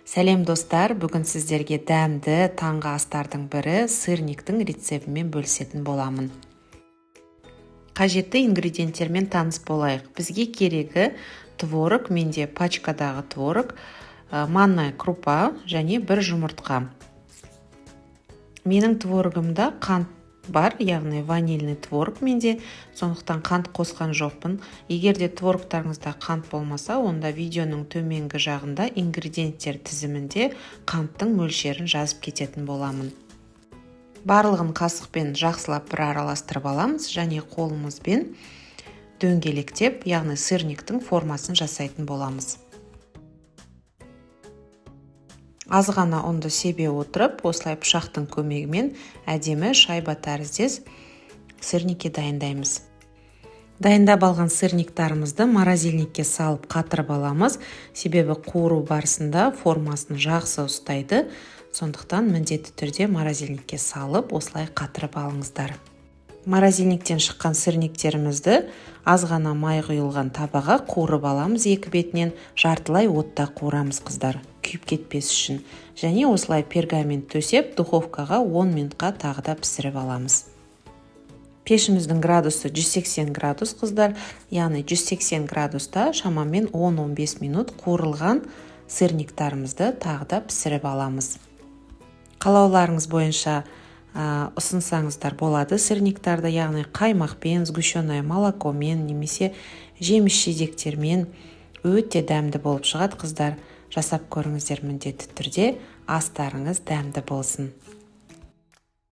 Сәлем достар, бүгін сіздерге дәмді таңғы астардың бірі сырниктің рецептімен бөлісетін боламын. Қажетті ингредиенттермен таныс болайық. Бізге керегі творог, менде пачкадағы творог, манная крупа және бір жұмыртқа. Менің творогымда қант бар, яғни ванильный творог менде, сондықтан қант қосқан жоқпын. Егер де творогтарыңызда қант болмаса, онда видеоның төменгі жағында ингредиенттер тізімінде қанттың мөлшерін жазып кететін боламын. Барлығын қасықпен жақсылап бір араластырып аламыз және қолымызбен дөңгелектеп, яғни сырниктің формасын жасайтын боламыз. Аз ғана ұнды себе отырып, осылай пышақтың көмегімен әдемі шайба тәріздес сырникке дайындаймыз. Дайындап алған сырниктарымызды морозильникке салып қатырып аламыз, себебі қуыру барысында формасын жақсы ұстайды, сондықтан міндетті түрде морозильникке салып осылай қатырып алыңыздар. Морозильниктен шыққан сырниктерімізді аз ғана май құйылған табаға қуырып аламыз, екі бетінен жартылай отта қуырамыз қыздар, күйіп кетпес үшін. Және осылай пергамент төсеп, духовкаға 10 минутқа тағы да пісіріп аламыз. Пешіміздің градусы 180 градус қыздар, яғни 180 градуста шамамен 10-15 минут қуырылған сырниктарымызды тағы да пісіріп аламыз. Қалауларыңыз бойынша ұсынсаңыздар болады сырниктарды, яғни қаймақпен, сгущенное молокомен немесе жеміс-жидектермен өте дәмді болып шығады қыздар. Жасап көріңіздер, міндетті түрде астарыңыз дәмді болсын.